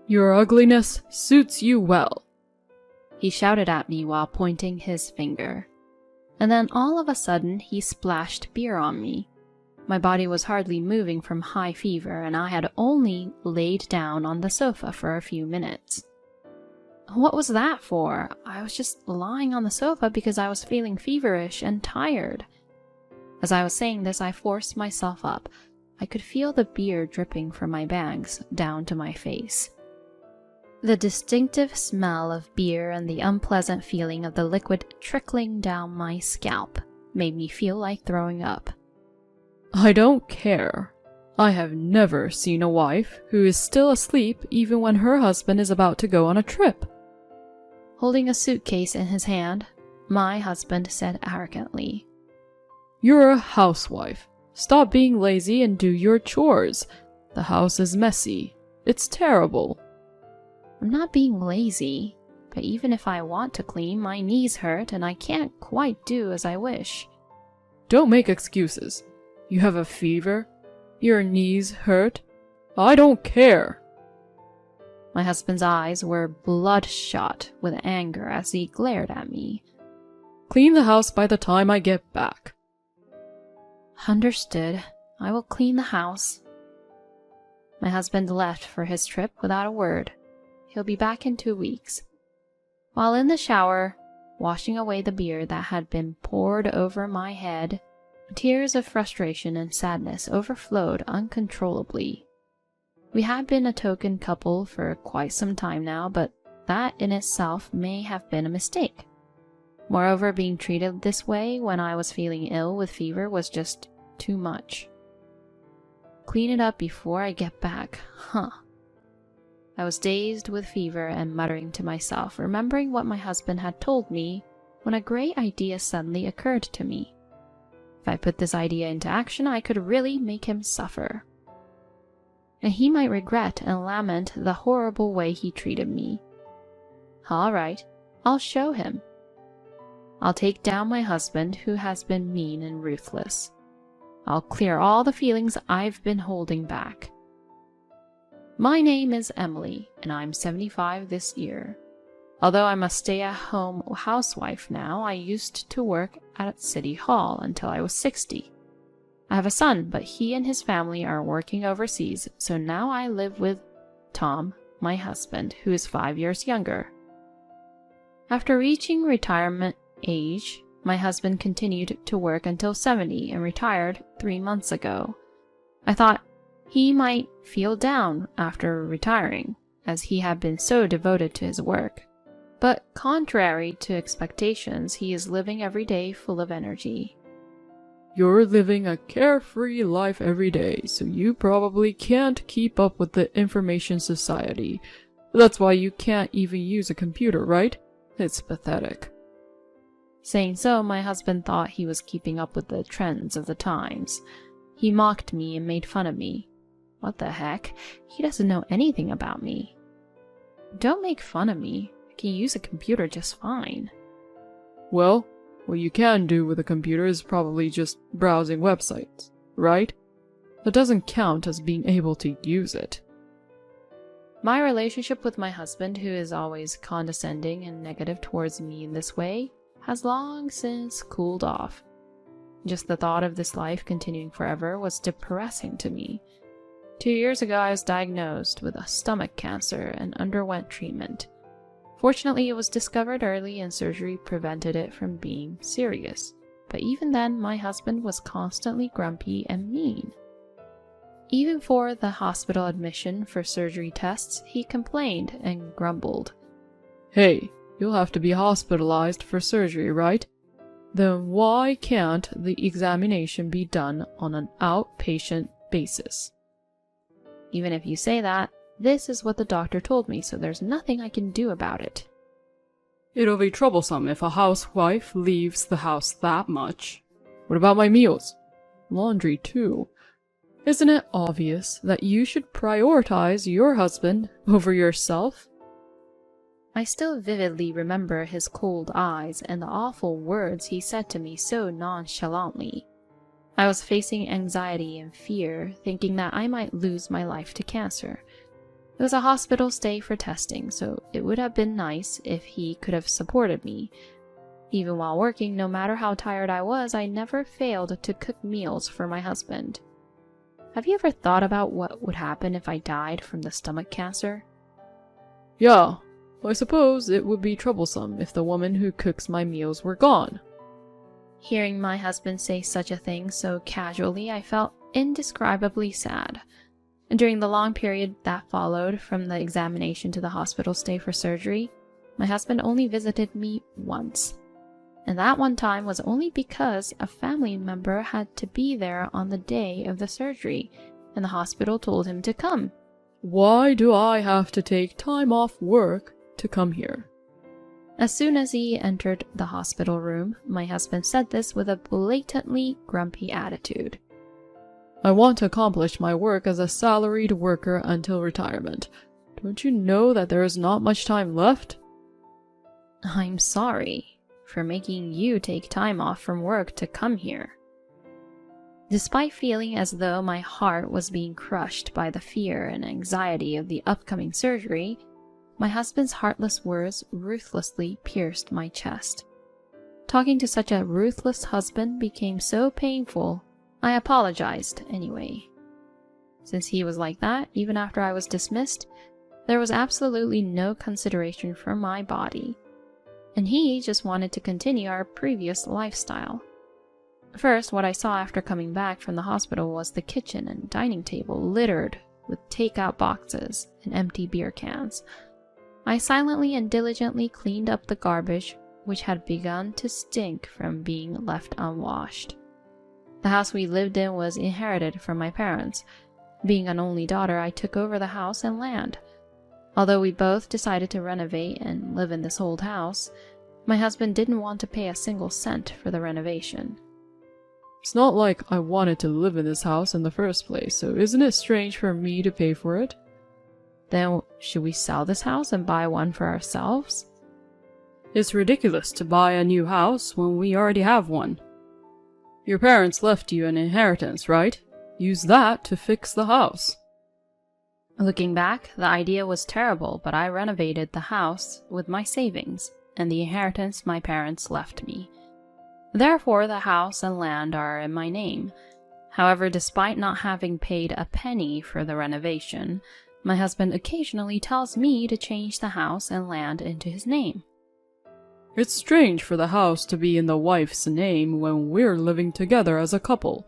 Your ugliness suits you well. He shouted at me while pointing his finger. And then all of a sudden he splashed beer on me. My body was hardly moving from high fever, and I had only laid down on the sofa for a few minutes. What was that for? I was just lying on the sofa because I was feeling feverish and tired. As I was saying this, I forced myself up. I could feel the beer dripping from my bangs down to my face. The distinctive smell of beer and the unpleasant feeling of the liquid trickling down my scalp made me feel like throwing up. I don't care. I have never seen a wife who is still asleep even when her husband is about to go on a trip. Holding a suitcase in his hand, my husband said arrogantly, You're a housewife. Stop being lazy and do your chores. The house is messy. It's terrible. I'm not being lazy, but even if I want to clean, my knees hurt and I can't quite do as I wish. Don't make excuses. You have a fever? Your knees hurt? I don't care. My husband's eyes were bloodshot with anger as he glared at me. Clean the house by the time I get back. Understood. I will clean the house. My husband left for his trip without a word. He'll be back in 2 weeks. While in the shower, washing away the beer that had been poured over my head, tears of frustration and sadness overflowed uncontrollably. We had been a token couple for quite some time now, but that in itself may have been a mistake. Moreover, being treated this way when I was feeling ill with fever was just too much. Clean it up before I get back, huh? I was dazed with fever and muttering to myself, remembering what my husband had told me, when a great idea suddenly occurred to me. If I put this idea into action, I could really make him suffer. And he might regret and lament the horrible way he treated me. All right, I'll show him. I'll take down my husband, who has been mean and ruthless. I'll clear all the feelings I've been holding back. My name is Emily, and I'm 75 this year. Although I'm a stay-at-home housewife now, I used to work at City Hall until I was 60. I have a son, but he and his family are working overseas, so now I live with Tom, my husband, who is 5 years younger. After reaching retirement age, my husband continued to work until 70 and retired 3 months ago. I thought he might feel down after retiring, as he had been so devoted to his work. But contrary to expectations, he is living every day full of energy. You're living a carefree life every day, so you probably can't keep up with the information society. That's why you can't even use a computer, right? It's pathetic. Saying so, my husband thought he was keeping up with the trends of the times. He mocked me and made fun of me. What the heck? He doesn't know anything about me. Don't make fun of me. I can use a computer just fine. Well, what you can do with a computer is probably just browsing websites, right? That doesn't count as being able to use it. My relationship with my husband, who is always condescending and negative towards me in this way, has long since cooled off. Just the thought of this life continuing forever was depressing to me. 2 years ago, I was diagnosed with a stomach cancer and underwent treatment. Fortunately, it was discovered early and surgery prevented it from being serious. But even then, my husband was constantly grumpy and mean. Even for the hospital admission for surgery tests, he complained and grumbled. Hey, you'll have to be hospitalized for surgery, right? Then why can't the examination be done on an outpatient basis? Even if you say that, this is what the doctor told me, so there's nothing I can do about it. It'll be troublesome if a housewife leaves the house that much. What about my meals? Laundry, too. Isn't it obvious that you should prioritize your husband over yourself? I still vividly remember his cold eyes and the awful words he said to me so nonchalantly. I was facing anxiety and fear, thinking that I might lose my life to cancer. It was a hospital stay for testing, so it would have been nice if he could have supported me. Even while working, no matter how tired I was, I never failed to cook meals for my husband. Have you ever thought about what would happen if I died from the stomach cancer? Yeah, I suppose it would be troublesome if the woman who cooks my meals were gone. Hearing my husband say such a thing so casually, I felt indescribably sad. And during the long period that followed from the examination to the hospital stay for surgery, my husband only visited me once. And that one time was only because a family member had to be there on the day of the surgery, and the hospital told him to come. Why do I have to take time off work to come here? As soon as he entered the hospital room, my husband said this with a blatantly grumpy attitude. I want to accomplish my work as a salaried worker until retirement. Don't you know that there is not much time left? I'm sorry for making you take time off from work to come here. Despite feeling as though my heart was being crushed by the fear and anxiety of the upcoming surgery, my husband's heartless words ruthlessly pierced my chest. Talking to such a ruthless husband became so painful, I apologized anyway. Since he was like that, even after I was dismissed, there was absolutely no consideration for my body, and he just wanted to continue our previous lifestyle. First, what I saw after coming back from the hospital was the kitchen and dining table littered with takeout boxes and empty beer cans. I silently and diligently cleaned up the garbage, which had begun to stink from being left unwashed. The house we lived in was inherited from my parents. Being an only daughter, I took over the house and land. Although we both decided to renovate and live in this old house, my husband didn't want to pay a single cent for the renovation. It's not like I wanted to live in this house in the first place, so isn't it strange for me to pay for it? Then should we sell this house and buy one for ourselves? It's ridiculous to buy a new house when we already have one. Your parents left you an inheritance, right? Use that to fix the house. Looking back, the idea was terrible, but I renovated the house with my savings and the inheritance my parents left me. Therefore, the house and land are in my name. However, despite not having paid a penny for the renovation, my husband occasionally tells me to change the house and land into his name. It's strange for the house to be in the wife's name when we're living together as a couple.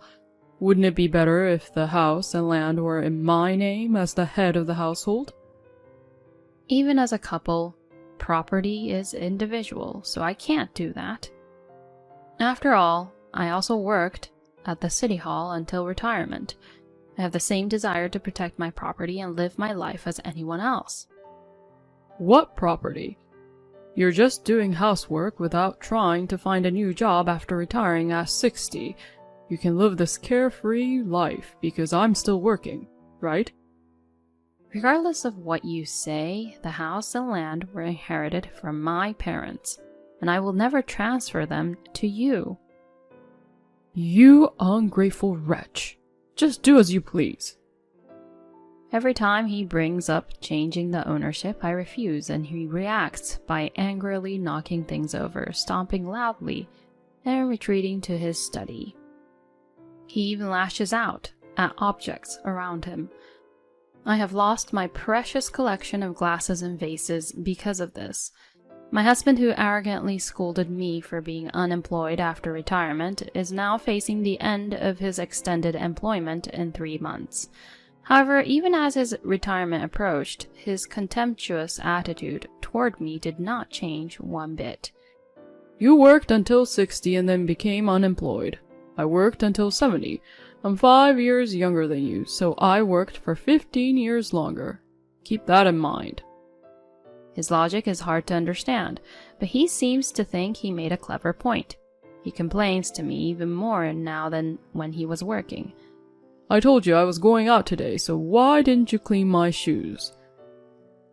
Wouldn't it be better if the house and land were in my name as the head of the household? Even as a couple, property is individual, so I can't do that. After all, I also worked at the city hall until retirement. I have the same desire to protect my property and live my life as anyone else. What property? You're just doing housework without trying to find a new job after retiring at 60. You can live this carefree life because I'm still working, right? Regardless of what you say, the house and land were inherited from my parents, and I will never transfer them to you. You ungrateful wretch. Just do as you please. Every time he brings up changing the ownership, I refuse, and he reacts by angrily knocking things over, stomping loudly, and retreating to his study. He even lashes out at objects around him. I have lost my precious collection of glasses and vases because of this. My husband, who arrogantly scolded me for being unemployed after retirement, is now facing the end of his extended employment in 3 months. However, even as his retirement approached, his contemptuous attitude toward me did not change one bit. You worked until 60 and then became unemployed. I worked until 70. I'm 5 years younger than you, so I worked for 15 years longer. Keep that in mind. His logic is hard to understand, but he seems to think he made a clever point. He complains to me even more now than when he was working. I told you I was going out today, so why didn't you clean my shoes?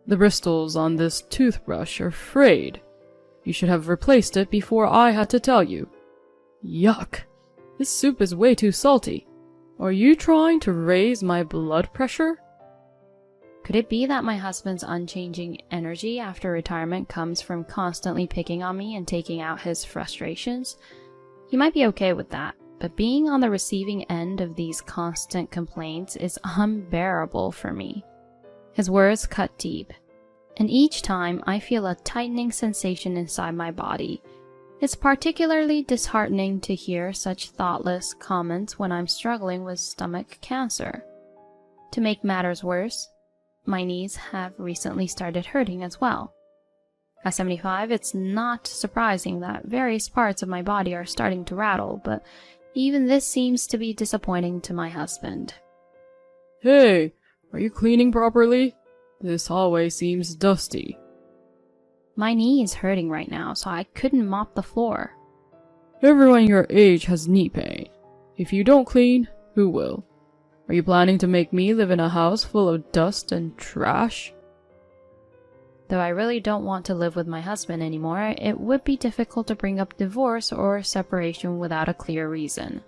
The bristles on this toothbrush are frayed. You should have replaced it before I had to tell you. Yuck! This soup is way too salty. Are you trying to raise my blood pressure? Could it be that my husband's unchanging energy after retirement comes from constantly picking on me and taking out his frustrations? He might be okay with that, but being on the receiving end of these constant complaints is unbearable for me. His words cut deep, and each time I feel a tightening sensation inside my body. It's particularly disheartening to hear such thoughtless comments when I'm struggling with stomach cancer. To make matters worse, my knees have recently started hurting as well. At 75, it's not surprising that various parts of my body are starting to rattle, but even this seems to be disappointing to my husband. Hey, are you cleaning properly? This hallway seems dusty. My knee is hurting right now, so I couldn't mop the floor. Everyone your age has knee pain. If you don't clean, who will? Are you planning to make me live in a house full of dust and trash? Though I really don't want to live with my husband anymore, it would be difficult to bring up divorce or separation without a clear reason.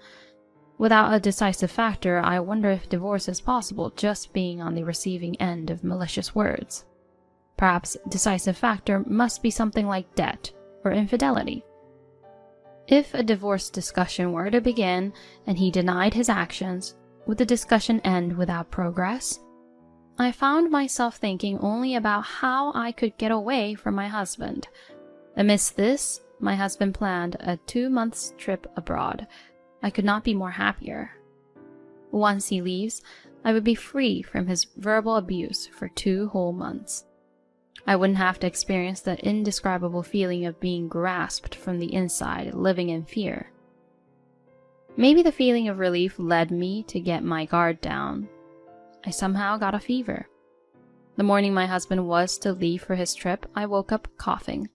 Without a decisive factor, I wonder if divorce is possible just being on the receiving end of malicious words. Perhaps decisive factor must be something like debt or infidelity. If a divorce discussion were to begin and he denied his actions, would the discussion end without progress? I found myself thinking only about how I could get away from my husband. Amidst this, my husband planned a 2-month trip abroad. I could not be more happier. Once he leaves, I would be free from his verbal abuse for 2 whole months. I wouldn't have to experience the indescribable feeling of being grasped from the inside, living in fear. Maybe the feeling of relief led me to get my guard down. I somehow got a fever. The morning my husband was to leave for his trip, I woke up coughing.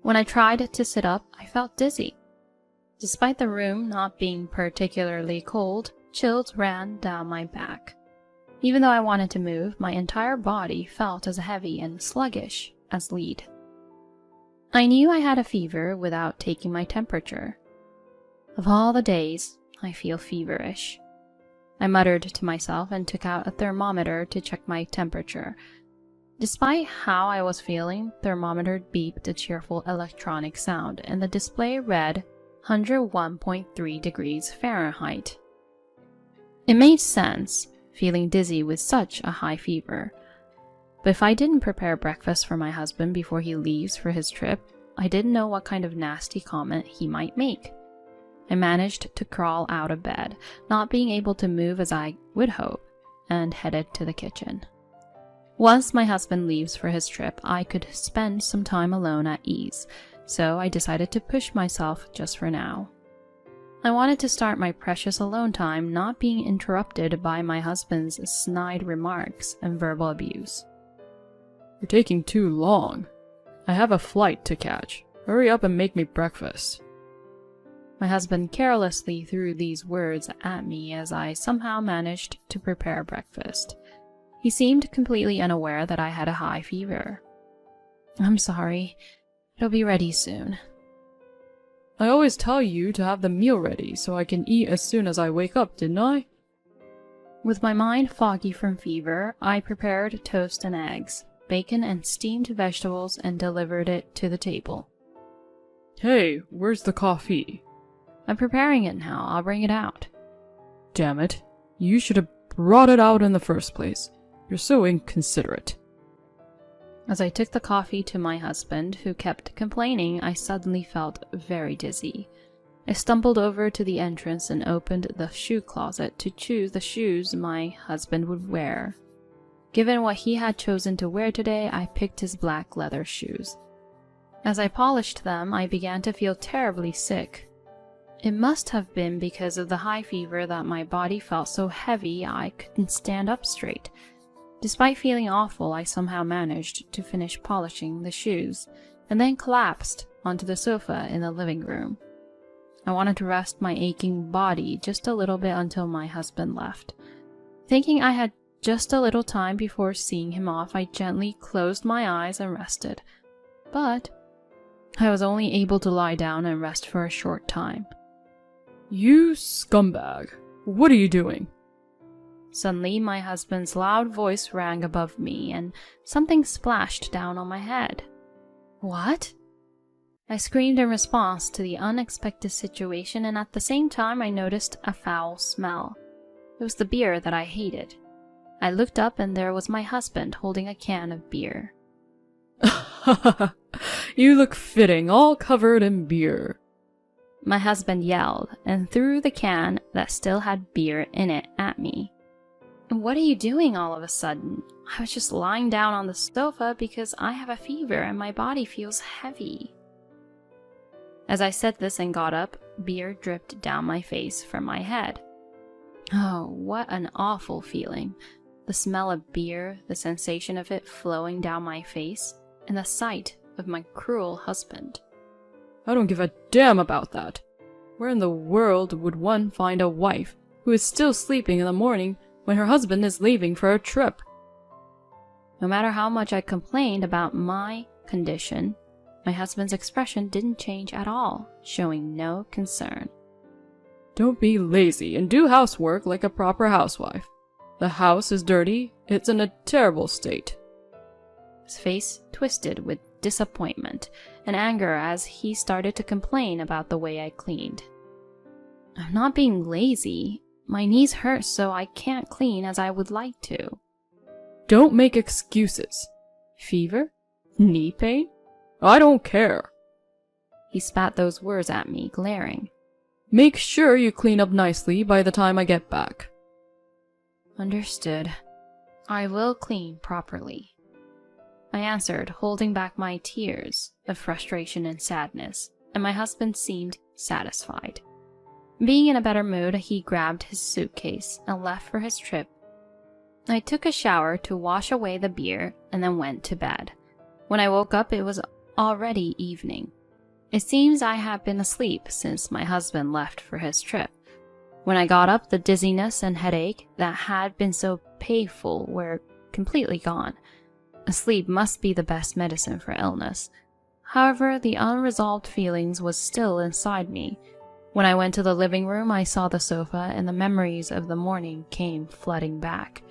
When I tried to sit up, I felt dizzy. Despite the room not being particularly cold, chills ran down my back. Even though I wanted to move, my entire body felt as heavy and sluggish as lead. I knew I had a fever without taking my temperature. Of all the days, I feel feverish. I muttered to myself and took out a thermometer to check my temperature. Despite how I was feeling, the thermometer beeped a cheerful electronic sound, and the display read 101.3 degrees Fahrenheit. It made sense, feeling dizzy with such a high fever. But if I didn't prepare breakfast for my husband before he leaves for his trip, I didn't know what kind of nasty comment he might make. I managed to crawl out of bed, not being able to move as I would hope, and headed to the kitchen. Once my husband leaves for his trip, I could spend some time alone at ease, so I decided to push myself just for now. I wanted to start my precious alone time not being interrupted by my husband's snide remarks and verbal abuse. You're taking too long. I have a flight to catch. Hurry up and make me breakfast. My husband carelessly threw these words at me as I somehow managed to prepare breakfast. He seemed completely unaware that I had a high fever. I'm sorry. It'll be ready soon. I always tell you to have the meal ready so I can eat as soon as I wake up, didn't I? With my mind foggy from fever, I prepared toast and eggs, bacon and steamed vegetables, and delivered it to the table. Hey, where's the coffee? I'm preparing it now. I'll bring it out. Damn it. You should have brought it out in the first place. You're so inconsiderate. As I took the coffee to my husband, who kept complaining, I suddenly felt very dizzy. I stumbled over to the entrance and opened the shoe closet to choose the shoes my husband would wear. Given what he had chosen to wear today, I picked his black leather shoes. As I polished them, I began to feel terribly sick. It must have been because of the high fever that my body felt so heavy I couldn't stand up straight. Despite feeling awful, I somehow managed to finish polishing the shoes, and then collapsed onto the sofa in the living room. I wanted to rest my aching body just a little bit until my husband left. Thinking I had just a little time before seeing him off, I gently closed my eyes and rested. But I was only able to lie down and rest for a short time. You scumbag. What are you doing? Suddenly, my husband's loud voice rang above me, and something splashed down on my head. "What?" I screamed in response to the unexpected situation, and at the same time I noticed a foul smell. It was the beer that I hated. I looked up and there was my husband holding a can of beer. You look fitting, all covered in beer. My husband yelled and threw the can that still had beer in it at me. "What are you doing all of a sudden? I was just lying down on the sofa because I have a fever and my body feels heavy." As I said this and got up, beer dripped down my face from my head. Oh, what an awful feeling. The smell of beer, the sensation of it flowing down my face, and the sight of my cruel husband. I don't give a damn about that. Where in the world would one find a wife who is still sleeping in the morning when her husband is leaving for a trip? No matter how much I complained about my condition, my husband's expression didn't change at all, showing no concern. Don't be lazy and do housework like a proper housewife. The house is dirty, it's in a terrible state. His face twisted with disappointment and anger as he started to complain about the way I cleaned. "I'm not being lazy. My knees hurt so I can't clean as I would like to." Don't make excuses. Fever? Knee pain? I don't care. He spat those words at me, glaring. Make sure you clean up nicely by the time I get back. Understood. I will clean properly, I answered, holding back my tears of frustration and sadness, and my husband seemed satisfied. Being in a better mood, he grabbed his suitcase and left for his trip. I took a shower to wash away the beer and then went to bed. When I woke up, it was already evening. It seems I had been asleep since my husband left for his trip. When I got up, the dizziness and headache that had been so painful were completely gone. Sleep must be the best medicine for illness. However, the unresolved feelings was still inside me. When I went to the living room, I saw the sofa and the memories of the morning came flooding back.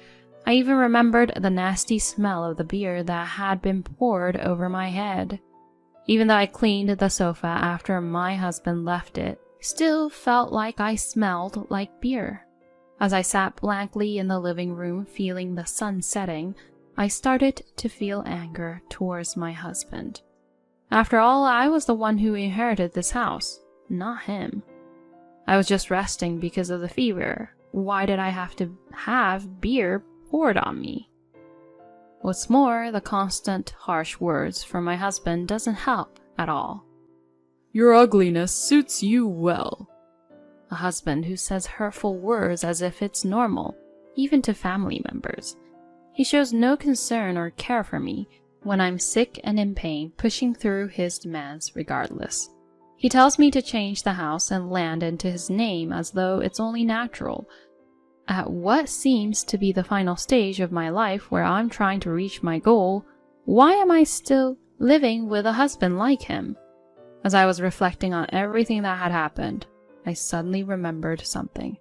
I even remembered the nasty smell of the beer that had been poured over my head. Even though I cleaned the sofa after my husband left it, still felt like I smelled like beer. As I sat blankly in the living room feeling the sun setting, I started to feel anger towards my husband. After all, I was the one who inherited this house, not him. I was just resting because of the fever. Why did I have to have beer poured on me? What's more, the constant harsh words from my husband doesn't help at all. Your ugliness suits you well. A husband who says hurtful words as if it's normal, even to family members. He shows no concern or care for me when I'm sick and in pain, pushing through his demands regardless. He tells me to change the house and land into his name as though it's only natural. At what seems to be the final stage of my life where I'm trying to reach my goal, why am I still living with a husband like him? As I was reflecting on everything that had happened, I suddenly remembered something.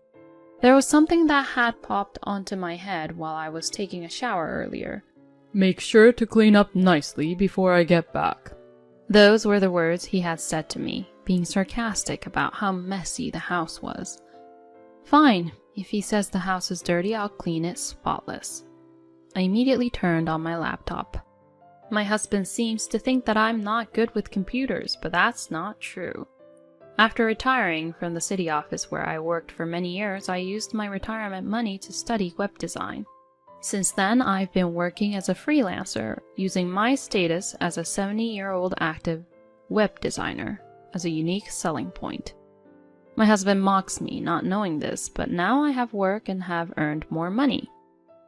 There was something that had popped onto my head while I was taking a shower earlier. Make sure to clean up nicely before I get back. Those were the words he had said to me, being sarcastic about how messy the house was. Fine, if he says the house is dirty, I'll clean it spotless. I immediately turned on my laptop. My husband seems to think that I'm not good with computers, but that's not true. After retiring from the city office where I worked for many years, I used my retirement money to study web design. Since then, I've been working as a freelancer, using my status as a 70-year-old active web designer as a unique selling point. My husband mocks me not knowing this, but now I have work and have earned more money.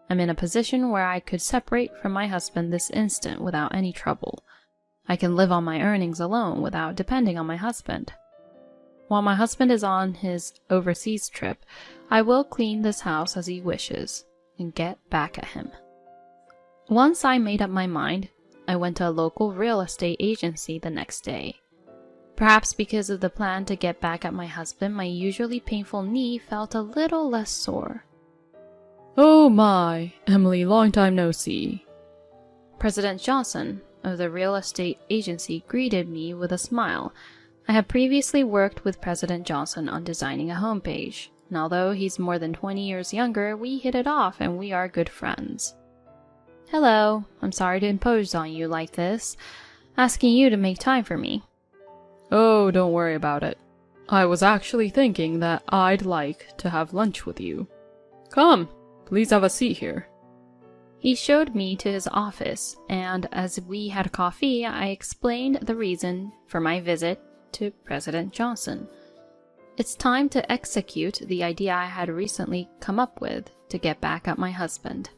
I'm in a position where I could separate from my husband this instant without any trouble. I can live on my earnings alone without depending on my husband. While my husband is on his overseas trip, I will clean this house as he wishes and get back at him. Once I made up my mind, I went to a local real estate agency the next day. Perhaps because of the plan to get back at my husband, my usually painful knee felt a little less sore. Oh my, Emily, long time no see. President Johnson of the real estate agency greeted me with a smile. I had previously worked with President Johnson on designing a homepage, and although he's more than 20 years younger, we hit it off and we are good friends. Hello, I'm sorry to impose on you like this, asking you to make time for me. Oh, don't worry about it. I was actually thinking that I'd like to have lunch with you. Come, please have a seat here. He showed me to his office, and as we had coffee, I explained the reason for my visit to President Johnson. It's time to execute the idea I had recently come up with to get back at my husband.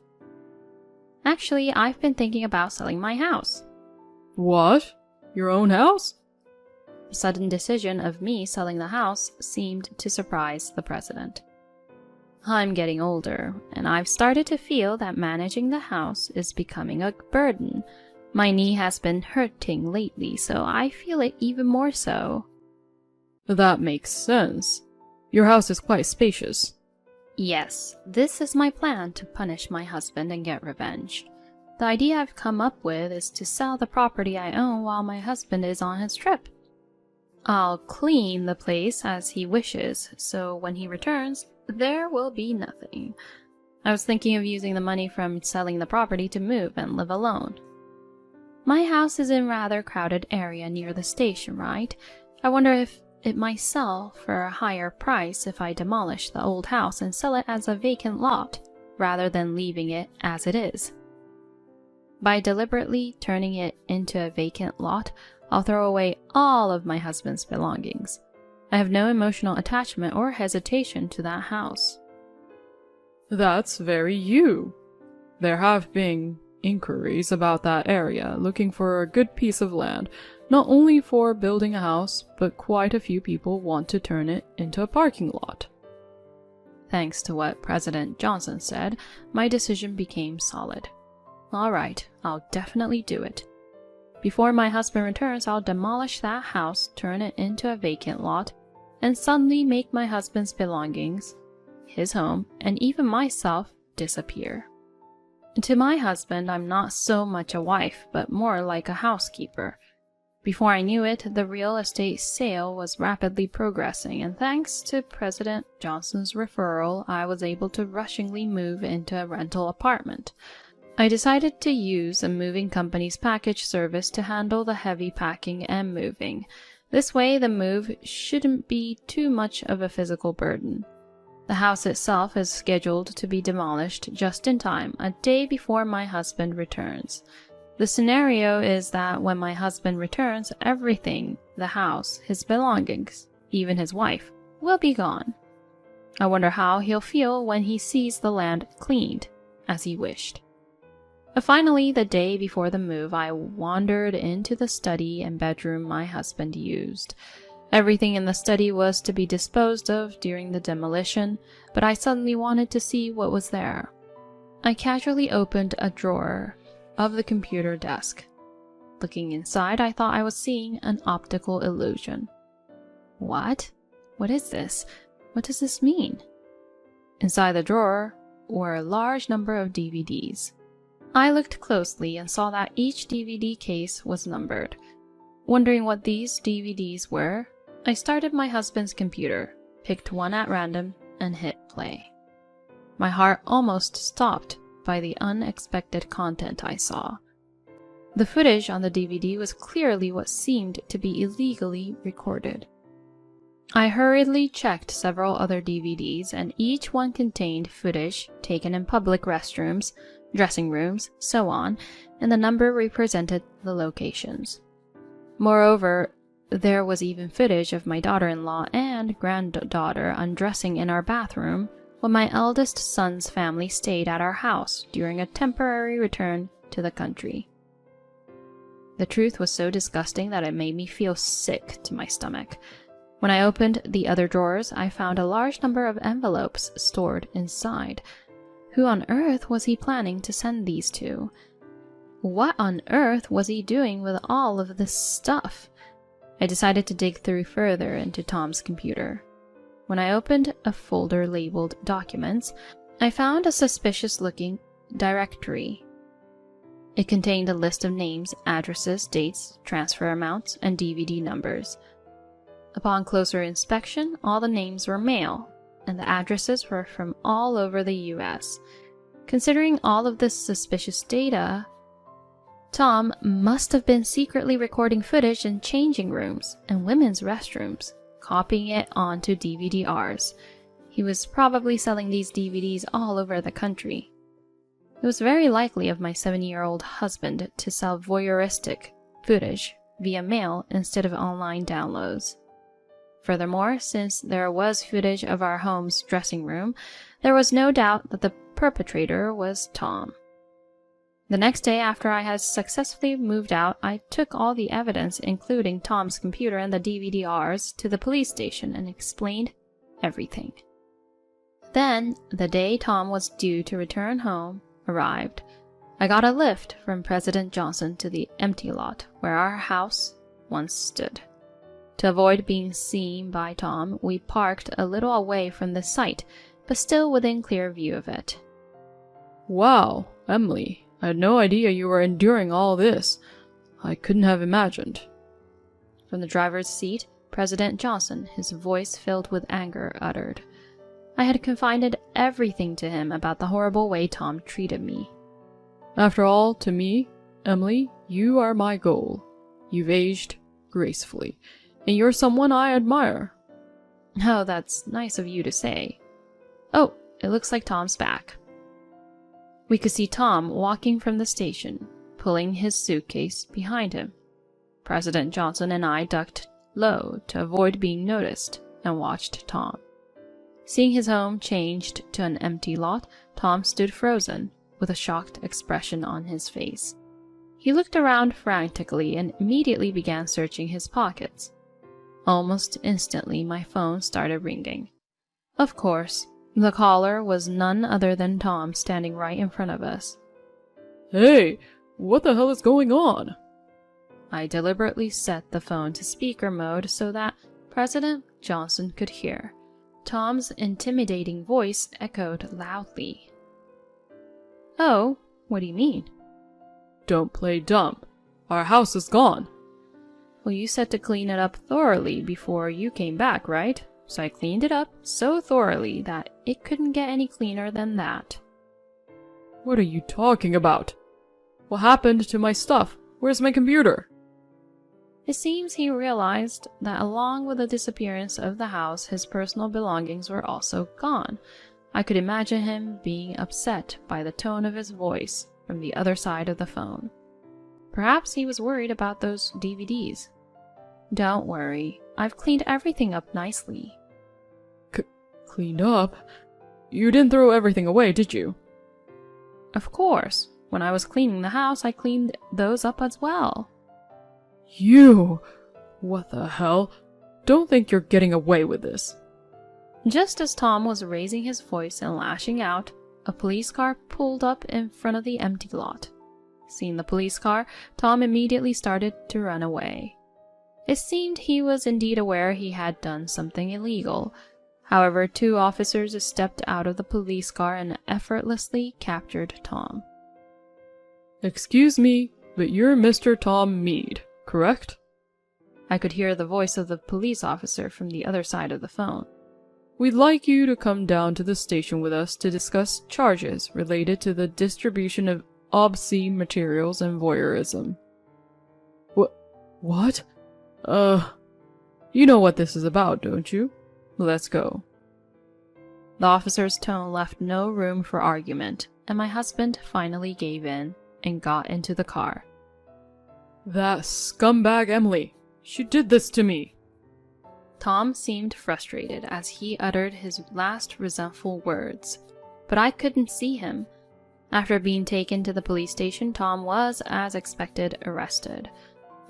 Actually, I've been thinking about selling my house. What? Your own house? The sudden decision of me selling the house seemed to surprise the president. I'm getting older, and I've started to feel that managing the house is becoming a burden. My knee has been hurting lately, so I feel it even more so. That makes sense. Your house is quite spacious. Yes, this is my plan to punish my husband and get revenge. The idea I've come up with is to sell the property I own while my husband is on his trip. I'll clean the place as he wishes, so when he returns, there will be nothing. I was thinking of using the money from selling the property to move and live alone. My house is in a rather crowded area near the station, right? I wonder if it might sell for a higher price if I demolish the old house and sell it as a vacant lot, rather than leaving it as it is. By deliberately turning it into a vacant lot, I'll throw away all of my husband's belongings. I have no emotional attachment or hesitation to that house. That's very you. There have been inquiries about that area, looking for a good piece of land, not only for building a house, but quite a few people want to turn it into a parking lot. Thanks to what President Johnson said, my decision became solid. All right, I'll definitely do it. Before my husband returns, I'll demolish that house, turn it into a vacant lot, and suddenly make my husband's belongings, his home, and even myself disappear. To my husband, I'm not so much a wife, but more like a housekeeper. Before I knew it, the real estate sale was rapidly progressing, and thanks to President Johnson's referral, I was able to rushingly move into a rental apartment. I decided to use a moving company's package service to handle the heavy packing and moving. This way, the move shouldn't be too much of a physical burden. The house itself is scheduled to be demolished just in time, a day before my husband returns. The scenario is that when my husband returns, everything, the house, his belongings, even his wife, will be gone. I wonder how he'll feel when he sees the land cleaned, as he wished. Finally, the day before the move, I wandered into the study and bedroom my husband used. Everything in the study was to be disposed of during the demolition, but I suddenly wanted to see what was there. I casually opened a drawer of the computer desk. Looking inside, I thought I was seeing an optical illusion. What? What is this? What does this mean? Inside the drawer were a large number of DVDs. I looked closely and saw that each DVD case was numbered. Wondering what these DVDs were, I started my husband's computer, picked one at random, and hit play. My heart almost stopped by the unexpected content I saw. The footage on the DVD was clearly what seemed to be illegally recorded. I hurriedly checked several other DVDs, and each one contained footage taken in public restrooms, dressing rooms, so on, and the number represented the locations. Moreover, there was even footage of my daughter-in-law and granddaughter undressing in our bathroom when my eldest son's family stayed at our house during a temporary return to the country. The truth was so disgusting that it made me feel sick to my stomach. When I opened the other drawers, I found a large number of envelopes stored inside. Who on earth was he planning to send these to? What on earth was he doing with all of this stuff? I decided to dig through further into Tom's computer. When I opened a folder labeled Documents, I found a suspicious-looking directory. It contained a list of names, addresses, dates, transfer amounts, and DVD numbers. Upon closer inspection, all the names were male, and the addresses were from all over the US. Considering all of this suspicious data, Tom must have been secretly recording footage in changing rooms and women's restrooms, copying it onto DVD-Rs. He was probably selling these DVDs all over the country. It was very likely of my 7-year-old husband to sell voyeuristic footage via mail instead of online downloads. Furthermore, since there was footage of our home's dressing room, there was no doubt that the perpetrator was Tom. The next day after I had successfully moved out, I took all the evidence, including Tom's computer and the DVD-Rs, to the police station and explained everything. Then, the day Tom was due to return home arrived. I got a lift from President Johnson to the empty lot where our house once stood. To avoid being seen by Tom, we parked a little away from the site, but still within clear view of it. Wow, Emily, I had no idea you were enduring all this. I couldn't have imagined. From the driver's seat, President Johnson, his voice filled with anger, uttered, I had confided everything to him about the horrible way Tom treated me. After all, to me, Emily, you are my goal. You've aged gracefully, and you're someone I admire. Oh, that's nice of you to say. Oh, it looks like Tom's back. We could see Tom walking from the station, pulling his suitcase behind him. President Johnson and I ducked low to avoid being noticed and watched Tom. Seeing his home changed to an empty lot, Tom stood frozen, with a shocked expression on his face. He looked around frantically and immediately began searching his pockets. Almost instantly, my phone started ringing. Of course, the caller was none other than Tom, standing right in front of us. Hey, what the hell is going on? I deliberately set the phone to speaker mode so that President Johnson could hear. Tom's intimidating voice echoed loudly. Oh, what do you mean? Don't play dumb. Our house is gone. Well, you said to clean it up thoroughly before you came back, right? So I cleaned it up so thoroughly that it couldn't get any cleaner than that. What are you talking about? What happened to my stuff? Where's my computer? It seems he realized that along with the disappearance of the house, his personal belongings were also gone. I could imagine him being upset by the tone of his voice from the other side of the phone. Perhaps he was worried about those DVDs. Don't worry, I've cleaned everything up nicely. Cleaned up? You didn't throw everything away, did you? Of course. When I was cleaning the house, I cleaned those up as well. You! What the hell? Don't think you're getting away with this. Just as Tom was raising his voice and lashing out, a police car pulled up in front of the empty lot. Seeing the police car, Tom immediately started to run away. It seemed he was indeed aware he had done something illegal. However, 2 officers stepped out of the police car and effortlessly captured Tom. Excuse me, but you're Mr. Tom Meade, correct? I could hear the voice of the police officer from the other side of the phone. We'd like you to come down to the station with us to discuss charges related to the distribution of obscene materials and voyeurism. What? You know what this is about, don't you? Let's go. The officer's tone left no room for argument, and my husband finally gave in and got into the car. That scumbag Emily! She did this to me! Tom seemed frustrated as he uttered his last resentful words, but I couldn't see him. After being taken to the police station, Tom was, as expected, arrested.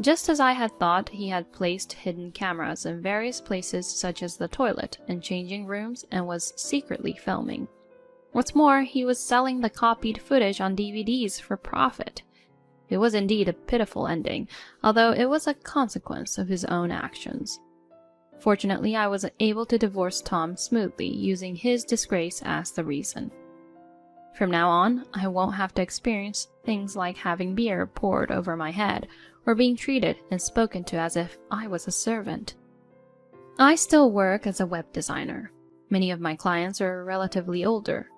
Just as I had thought, he had placed hidden cameras in various places such as the toilet and changing rooms and was secretly filming. What's more, he was selling the copied footage on DVDs for profit. It was indeed a pitiful ending, although it was a consequence of his own actions. Fortunately, I was able to divorce Tom smoothly, using his disgrace as the reason. From now on, I won't have to experience things like having beer poured over my head or being treated and spoken to as if I was a servant. I still work as a web designer. Many of my clients are relatively older.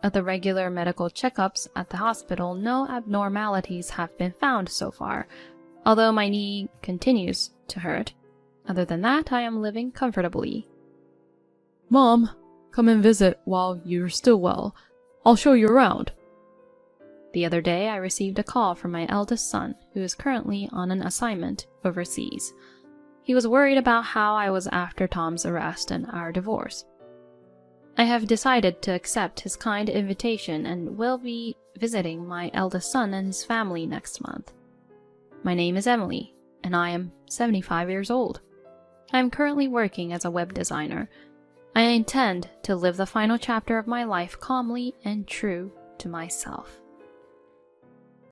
At the regular medical checkups at the hospital, no abnormalities have been found so far, although my knee continues to hurt. Other than that, I am living comfortably. Mom, come and visit while you're still well. I'll show you around. The other day, I received a call from my eldest son, who is currently on an assignment overseas. He was worried about how I was after Tom's arrest and our divorce. I have decided to accept his kind invitation and will be visiting my eldest son and his family next month. My name is Emily, and I am 75 years old. I am currently working as a web designer. I intend to live the final chapter of my life calmly and true to myself.